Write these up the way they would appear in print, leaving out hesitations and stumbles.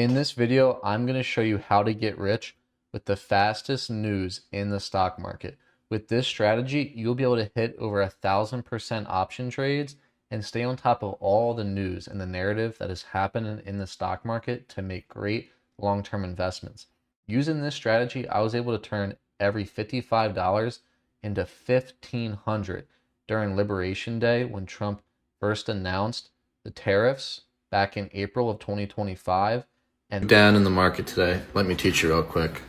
In this video, I'm going to show you how to get rich with the fastest news in the stock market. With this strategy, you'll be able to hit over 1,000% option trades and stay on top of all the news and the narrative that is happening in the stock market to make great long-term investments. Using this strategy, I was able to turn every $55 into $1,500 during Liberation Day when Trump first announced the tariffs back in April of 2025. And down in the market today, let me teach you real quick.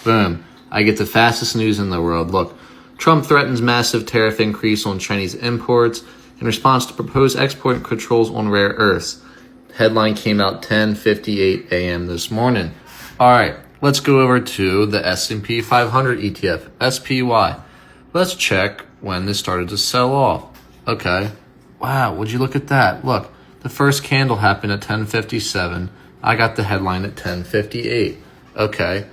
Boom. I get the fastest news in the world. Look, Trump threatens massive tariff increase on Chinese imports in response to proposed export controls on rare earths. Headline came out 10:58 a.m. this morning. All right, let's go over to the S&P 500 ETF, SPY. Let's check when this started to sell off. Okay. Wow, would you look at that? Look, the first candle happened at 10:57. I got the headline at 10:58. Okay.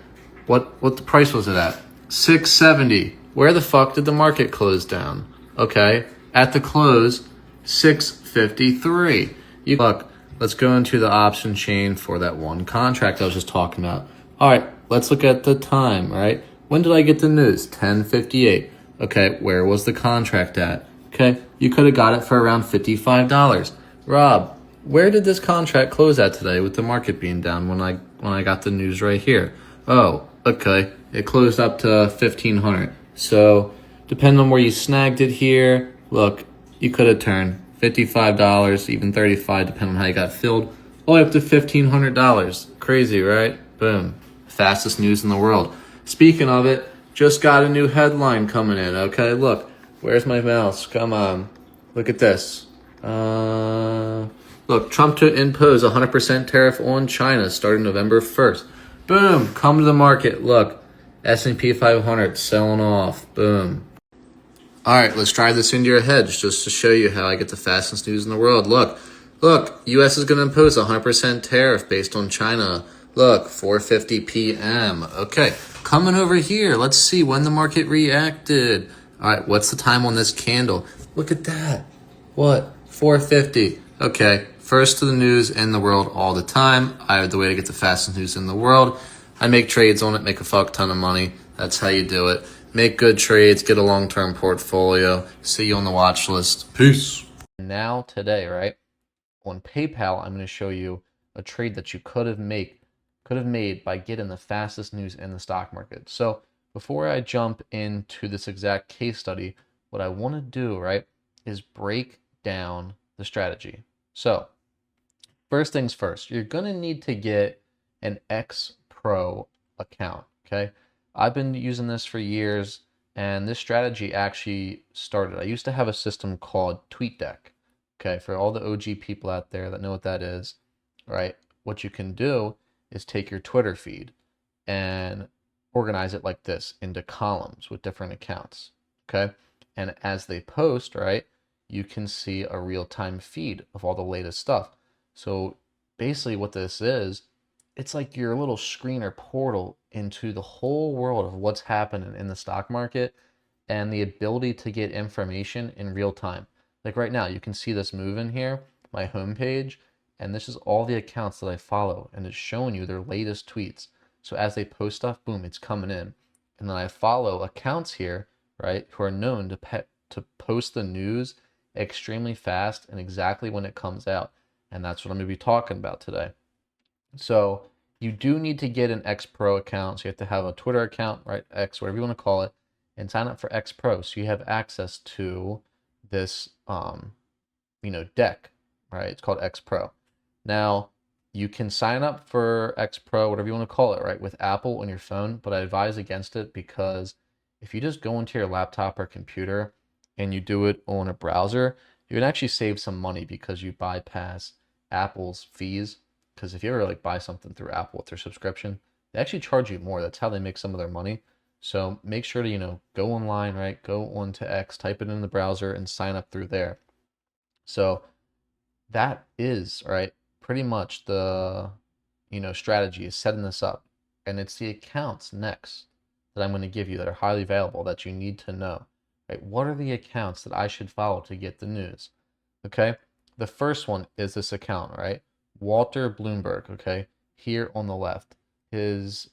What the price was it at? 670. Where the fuck did the market close down? Okay. At the close, 653. Look, let's go into the option chain for that one contract I was just talking about. All right, let's look at the time, right? When did I get the news? 10:58. Okay, where was the contract at? Okay, you could have got it for around $55. Rob, where did this contract close at today with the market being down when I got the news right here? Oh, okay. It closed up to 1,500. So, depending on where you snagged it here, look, you could have turned $55, even $35, depending on how you got filled, all the way up to $1,500. Crazy, right? Boom. Fastest news in the world. Speaking of it, just got a new headline coming in. Okay, look. Where's my mouse? Come on. Look at this. Look, Trump to impose 100% tariff on China starting November 1st. Boom, come to the market. Look, S&P 500 selling off. Boom. All right, let's drive this into your head just to show you how I get the fastest news in the world. Look, U.S. is going to impose 100% tariff based on China. Look, 4:50 p.m. Okay, coming over here. Let's see when the market reacted. All right, what's the time on this candle? Look at that. What? 4:50. Okay, first to the news in the world all the time. I have the way to get the fastest news in the world. I make trades on it, make a fuck ton of money. That's how you do it. Make good trades, get a long-term portfolio. See you on the watch list. Peace. Now today, right, on PayPal, I'm going to show you a trade that you could have made by getting the fastest news in the stock market. So before I jump into this exact case study, what I want to do, right, is break down the strategy. So first things first, you're going to need to get an X Pro account, okay? I've been using this for years, and this strategy actually started. I used to have a system called TweetDeck, okay? For all the OG people out there that know what that is, right? What you can do is take your Twitter feed and organize it like this into columns with different accounts, okay? And as they post, right, you can see a real-time feed of all the latest stuff. So basically what this is, it's like your little screen or portal into the whole world of what's happening in the stock market and the ability to get information in real time. Like right now, you can see this move in here, my homepage, and this is all the accounts that I follow, and it's showing you their latest tweets. So as they post stuff, boom, it's coming in. And then I follow accounts here, right, who are known to post the news extremely fast and exactly when it comes out. And that's what I'm going to be talking about today. So you do need to get an X Pro account. So you have to have a Twitter account, right? X, whatever you want to call it, and sign up for X Pro. So you have access to this, deck, right? It's called X Pro. Now, you can sign up for X Pro, whatever you want to call it, right, with Apple on your phone, but I advise against it because if you just go into your laptop or computer and you do it on a browser, you can actually save some money because you bypass Apple's fees. Because if you ever buy something through Apple with their subscription, they actually charge you more. That's how they make some of their money. So make sure to, go online, right? Go onto X, type it in the browser, and sign up through there. So that is, right, pretty much the, strategy is setting this up. And it's the accounts next that I'm going to give you that are highly valuable that you need to know, right? What are the accounts that I should follow to get the news? Okay. The first one is this account, right? Walter Bloomberg, okay? here on the left. His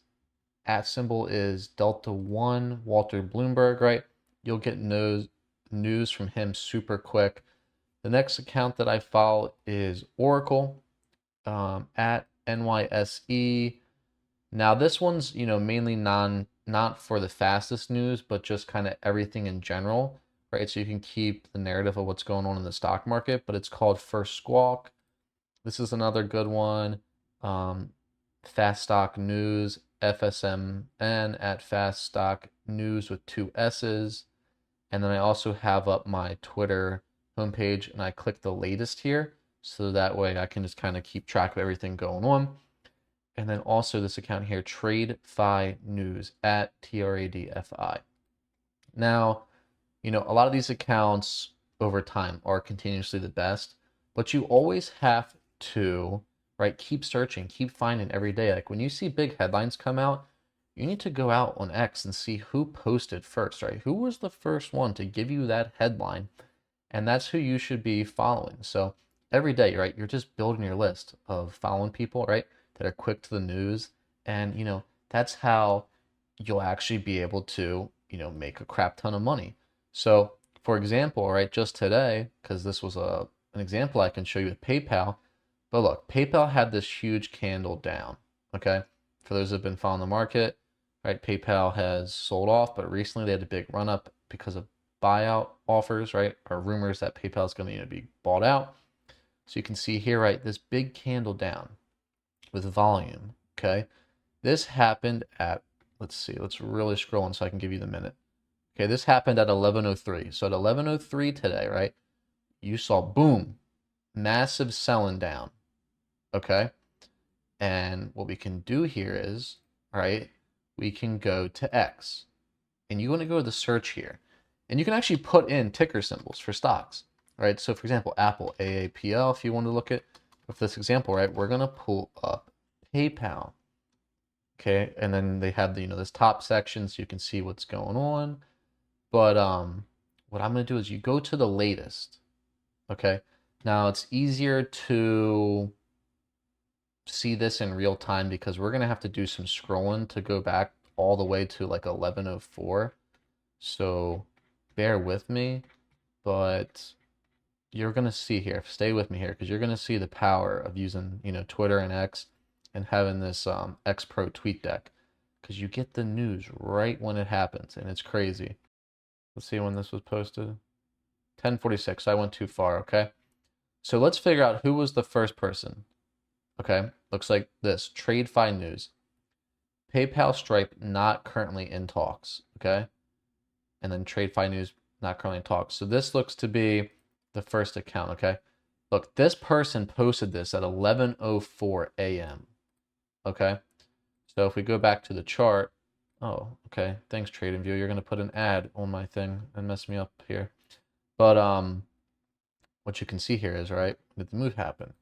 at symbol is Delta One Walter Bloomberg, right? You'll get news from him super quick. The next account that I follow is Oracle at NYSE. Now this one's mainly not for the fastest news, but just kind of everything in general, right? So you can keep the narrative of what's going on in the stock market. But it's called First Squawk. This is another good one. Fast Stock News, FSMN at Fast Stock News with 2 S's. And then I also have up my Twitter homepage, and I click the latest here. So that way I can just kind of keep track of everything going on. And then also this account here, TradeFi News at TRADFI. Now, a lot of these accounts over time are continuously the best, but you always have to, right, keep searching, keep finding every day. Like when you see big headlines come out, you need to go out on X and see who posted first, right? Who was the first one to give you that headline? And that's who you should be following. So every day, right, you're just building your list of following people, right, that are quick to the news. And, that's how you'll actually be able to, make a crap ton of money. So, for example, right, just today, because this was an example I can show you with PayPal, but look, PayPal had this huge candle down, okay? For those who have been following the market, right, PayPal has sold off, but recently they had a big run up because of buyout offers, right, or rumors that PayPal is going to be bought out. So you can see here, right, this big candle down with volume, okay? This happened at, let's see, let's really scroll in so I can give you the minute. Okay, this happened at 11:03. So at 11:03 today, right, you saw, boom, massive selling down, okay? And what we can do here is, right, we can go to X. And you want to go to the search here. And you can actually put in ticker symbols for stocks, right? So for example, Apple, AAPL, if you want to look at with this example, right, we're going to pull up PayPal. Okay, and then they have the, this top section so you can see what's going on. But what I'm going to do is you go to the latest. Okay, now it's easier to see this in real time because we're going to have to do some scrolling to go back all the way to like 11:04. So bear with me, but you're going to see here, stay with me here, because you're going to see the power of using, Twitter and X and having this X Pro tweet deck, because you get the news right when it happens, and it's crazy. Let's see when this was posted. 10:46, so I went too far, okay? So let's figure out who was the first person. Okay, looks like this, TradeFi News. PayPal Stripe not currently in talks, okay? And then TradeFi News not currently in talks. So this looks to be the first account, okay? Look, this person posted this at 11:04 a.m., okay? So if we go back to the chart, oh, okay, thanks TradingView. You're going to put an ad on my thing and mess me up here. But what you can see here is, right, that the move happened.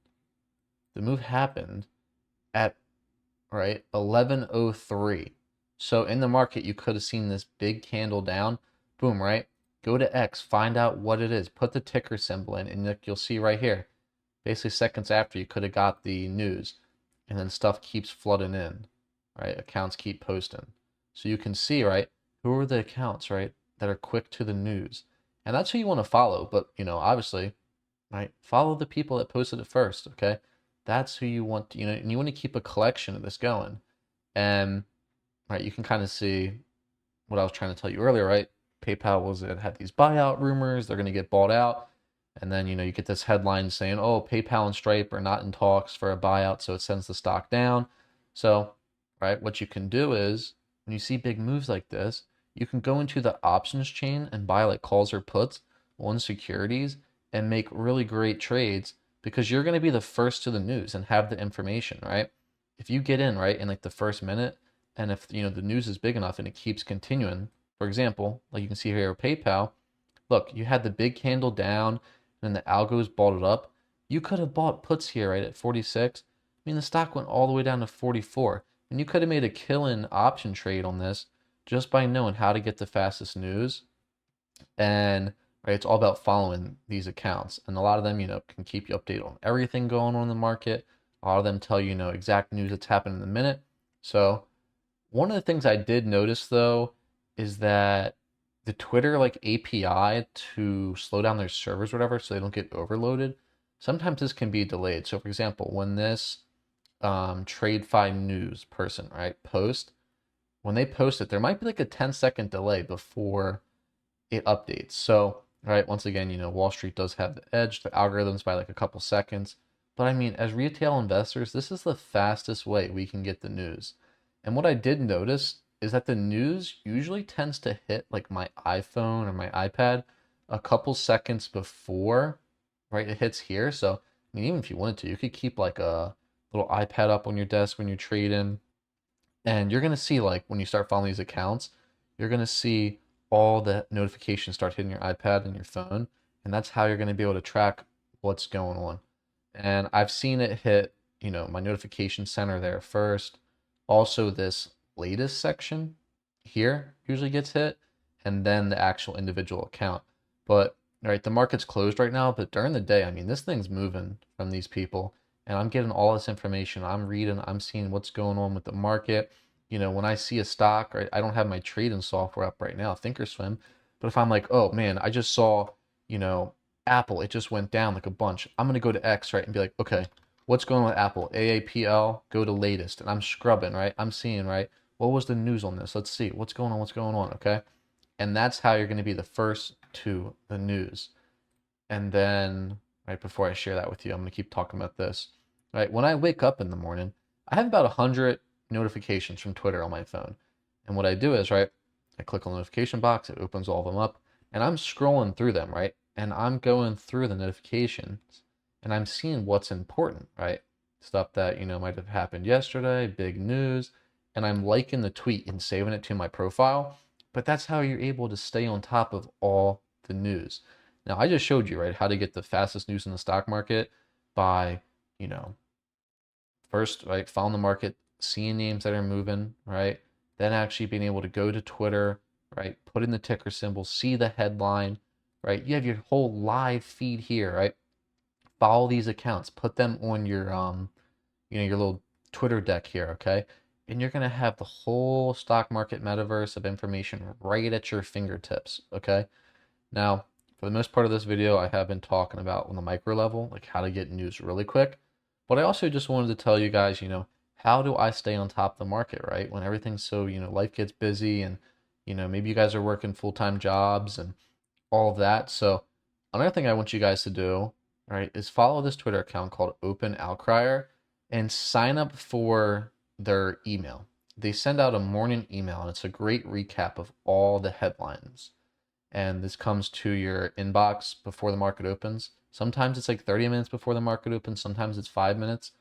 The move happened at, right, 11:03. So in the market, you could have seen this big candle down. Boom, right? Go to X, find out what it is, put the ticker symbol in, and you'll see right here. Basically, seconds after, you could have got the news, and then stuff keeps flooding in, right? Accounts keep posting. So you can see, right, who are the accounts, right, that are quick to the news. And that's who you want to follow. But, obviously, right, follow the people that posted it first, okay? That's who you want to, and you want to keep a collection of this going. And, right, you can kind of see what I was trying to tell you earlier, right? PayPal had these buyout rumors, they're going to get bought out. And then, you get this headline saying, oh, PayPal and Stripe are not in talks for a buyout, so it sends the stock down. So, right, what you can do is, when you see big moves like this, you can go into the options chain and buy like calls or puts on securities and make really great trades because you're going to be the first to the news and have the information, right? If you get in, right, in like the first minute, and if, the news is big enough and it keeps continuing, for example, like you can see here with PayPal, look, you had the big candle down, and then the algos bought it up. You could have bought puts here, right, at 46. I mean, the stock went all the way down to 44. And you could have made a killing option trade on this just by knowing how to get the fastest news. And, right, it's all about following these accounts. And a lot of them, can keep you updated on everything going on in the market. A lot of them tell you, you know, exact news that's happened in the minute. So one of the things I did notice though is that the Twitter like API to slow down their servers or whatever so they don't get overloaded, sometimes this can be delayed. So for example, when this TradeFi news person, right, when they post it, there might be like a 10-second delay before it updates. So, right, once again, you know, Wall Street does have the edge, the algorithms by like a couple seconds. But I mean, as retail investors, this is the fastest way we can get the news. And what I did notice is that the news usually tends to hit like my iPhone or my iPad a couple seconds before, right, it hits here. So, I mean, even if you wanted to, you could keep like a little iPad up on your desk when you're trading, and you're gonna see like when you start following these accounts, you're gonna see all the notifications start hitting your iPad and your phone, and that's how you're gonna be able to track what's going on. And I've seen it hit, you know, my notification center there first. Also, this latest section here usually gets hit, and then the actual individual account. But all right, the market's closed right now, but during the day, I mean, this thing's moving from these people, and I'm getting all this information. I'm reading, I'm seeing what's going on with the market. You know, when I see a stock, right, I don't have my trading software up right now, Thinkorswim, but if I'm like, oh man, I just saw, you know, Apple, it just went down like a bunch. I'm gonna go to X, right, and be like, okay, what's going on with Apple? AAPL, go to latest, and I'm scrubbing, right? I'm seeing, right, what was the news on this? Let's see, what's going on, okay? And that's how you're gonna be the first to the news. And then, right before I share that with you, I'm going to keep talking about this. Right, when I wake up in the morning, I have about 100 notifications from Twitter on my phone. And what I do is, right, I click on the notification box, it opens all of them up, and I'm scrolling through them, right? And I'm going through the notifications and I'm seeing what's important, right? Stuff that, you know, might have happened yesterday, big news, and I'm liking the tweet and saving it to my profile. But that's how you're able to stay on top of all the news. Now, I just showed you, right, how to get the fastest news in the stock market by, you know, first, right, following the market, seeing names that are moving, right? Then actually being able to go to Twitter, right, put in the ticker symbol, see the headline, right? You have your whole live feed here, right? Follow these accounts, put them on your you know, your little Twitter deck here, okay? And you're gonna have the whole stock market metaverse of information right at your fingertips, okay? Now, for the most part of this video, I have been talking about on the micro level, like how to get news really quick. But I also just wanted to tell you guys, you know, how do I stay on top of the market, right? When everything's so, you know, life gets busy and, you know, maybe you guys are working full-time jobs and all of that. So another thing I want you guys to do, right, is follow this Twitter account called Open Outcrier and sign up for their email. They send out a morning email and it's a great recap of all the headlines, and this comes to your inbox before the market opens. Sometimes it's like 30 minutes before the market opens, sometimes it's 5 minutes.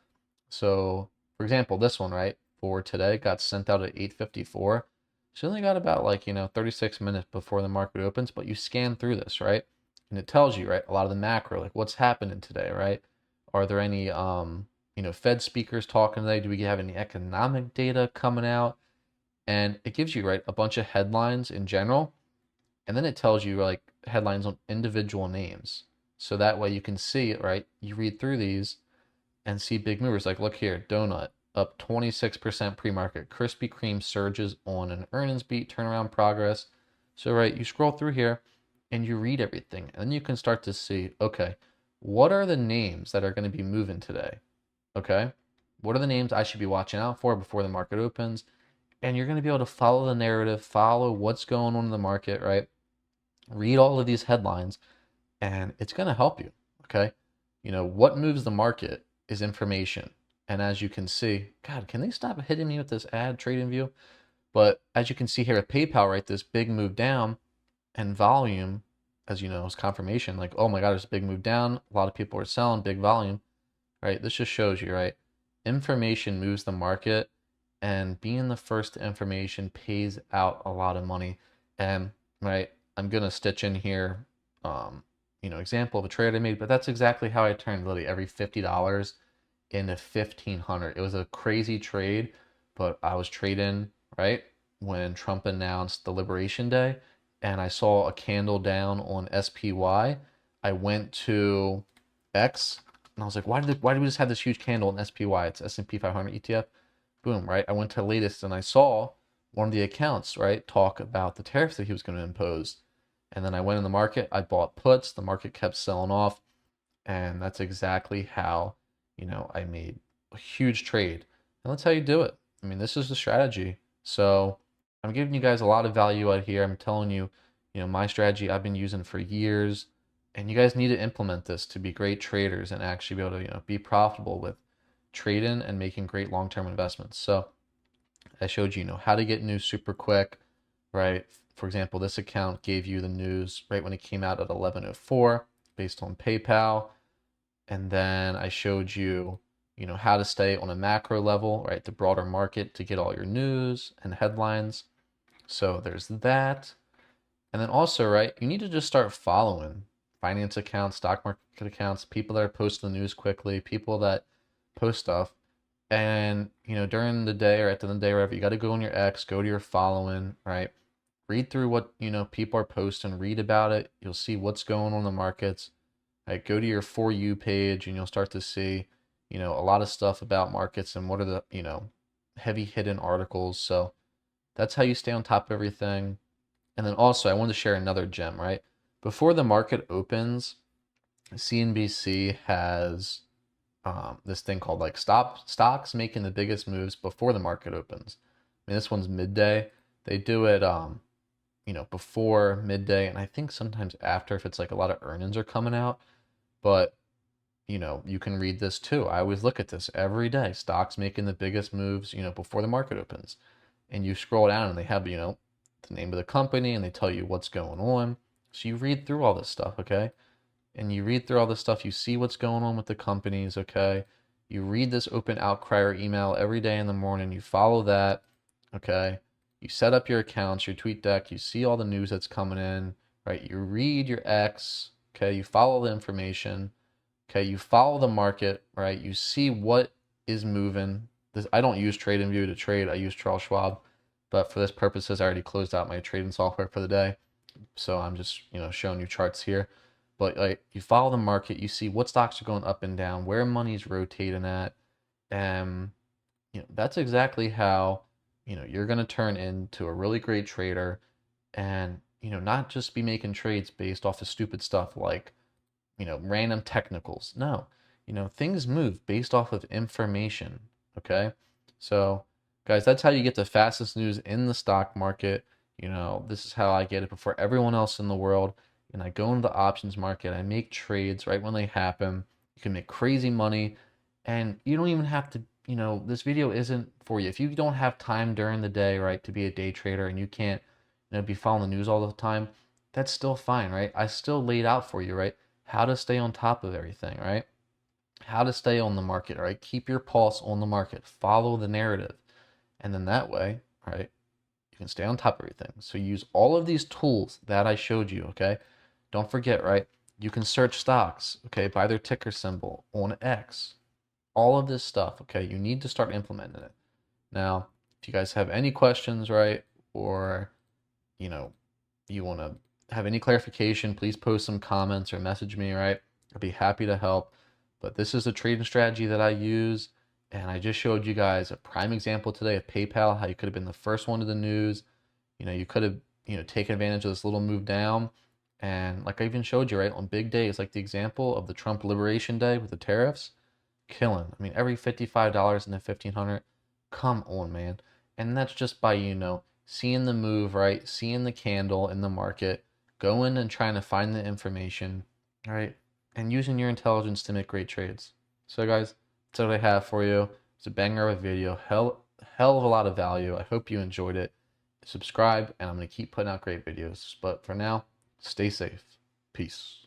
So, for example, this one, right, for today got sent out at 8:54. So you only got about like, you know, 36 minutes before the market opens, but you scan through this, right? And it tells you, right, a lot of the macro, like what's happening today, right? Are there any you know, Fed speakers talking today? Do we have any economic data coming out? And it gives you, right, a bunch of headlines in general, and then it tells you like headlines on individual names. So that way you can see it, right? You read through these and see big movers. Like, look here, Donut up 26% pre-market. Krispy Kreme surges on an earnings beat, turnaround progress. So, right, you scroll through here and you read everything. And then you can start to see, okay, what are the names that are going to be moving today? Okay, what are the names I should be watching out for before the market opens? And you're going to be able to follow the narrative, follow what's going on in the market, right? Read all of these headlines, and it's going to help you. Okay, you know what moves the market is information. And as you can see, God, can they stop hitting me with this ad, TradingView? But as you can see here at PayPal, right, this big move down, and volume, as you know, is confirmation. Like, oh my God, there's a big move down, a lot of people are selling, big volume, right? This just shows you, right, information moves the market, and being the first to information pays out a lot of money. And right, I'm gonna stitch in here, you know, example of a trade I made, but that's exactly how I turned literally every $50 into 1,500. It was a crazy trade, but I was trading, right, when Trump announced the Liberation Day, and I saw a candle down on SPY. I went to X And I was like, why did we just have this huge candle in SPY? It's S&P 500 ETF. Boom, right? I went to the latest and I saw one of the accounts, right, talk about the tariffs that he was going to impose. And then I went in the market, I bought puts, the market kept selling off, and that's exactly how, I made a huge trade. And that's how you do it. I mean, this is the strategy. So I'm giving you guys a lot of value out here. I'm telling you, my strategy I've been using for years, and you guys need to implement this to be great traders and actually be able to, be profitable with trading and making great long-term investments. So I showed you, how to get news super quick, right? For example, this account gave you the news right when it came out at 11:04 based on PayPal. And then I showed you, how to stay on a macro level, right? The broader market to get all your news and headlines. So there's that. And then also, right, you need to just start following finance accounts, stock market accounts, people that are posting the news quickly, people that post stuff. And, during the day or at the end of the day, or whatever, you got to go on your X, go to your following, right? Read through what, people are posting, read about it. You'll see what's going on in the markets. Right? Go to your For You page and you'll start to see, a lot of stuff about markets and what are the, heavy hidden articles. So that's how you stay on top of everything. And then also, I wanted to share another gem, right? Before the market opens, CNBC has this thing called like stocks making the biggest moves before the market opens. I mean, this one's midday. They do it, before midday, and I think sometimes after if it's like a lot of earnings are coming out. But you can read this too. I always look at this every day. Stocks making the biggest moves, before the market opens. And you scroll down and they have, the name of the company and they tell you what's going on. So you read through all this stuff, okay? And you read through all this stuff, you see what's going on with the companies, okay? You read this open outcrier email every day in the morning, you follow that, okay? You set up your accounts, your TweetDeck, you see all the news that's coming in, right? You read your X, okay? You follow the information, okay? You follow the market, right? You see what is moving. This, I don't use TradingView to trade, I use Charles Schwab, but for this purposes, I already closed out my trading software for the day. So I'm just, showing you charts here. But like you follow the market, you see what stocks are going up and down, where money's rotating at, and that's exactly how you're going to turn into a really great trader, and not just be making trades based off of stupid stuff like random technicals. No, things move based off of information. Okay, so guys, that's how you get the fastest news in the stock market. This is how I get it before everyone else in the world. And I go into the options market, I make trades right when they happen. You can make crazy money, and you don't even have to, this video isn't for you. If you don't have time during the day, right, to be a day trader and you can't, be following the news all the time, that's still fine, right? I still laid out for you, right, how to stay on top of everything, right? How to stay on the market, right? Keep your pulse on the market, follow the narrative. And then that way, right, you can stay on top of everything. So use all of these tools that I showed you, okay? Don't forget, right? You can search stocks, okay, by their ticker symbol on X. All of this stuff, okay? You need to start implementing it. Now, if you guys have any questions, right, or, you want to have any clarification, please post some comments or message me, right? I'd be happy to help. But this is a trading strategy that I use. And I just showed you guys a prime example today of PayPal, how you could have been the first one to the news. You could have, taken advantage of this little move down. And like I even showed you, right, on big days, like the example of the Trump Liberation Day with the tariffs, killing. I mean, every $55 into 1,500. Come on, man. And that's just by, seeing the move, right? Seeing the candle in the market, going and trying to find the information, right? And using your intelligence to make great trades. So guys, that's what I have for you. It's a banger of a video. Hell of a lot of value. I hope you enjoyed it. Subscribe, and I'm going to keep putting out great videos. But for now, stay safe. Peace.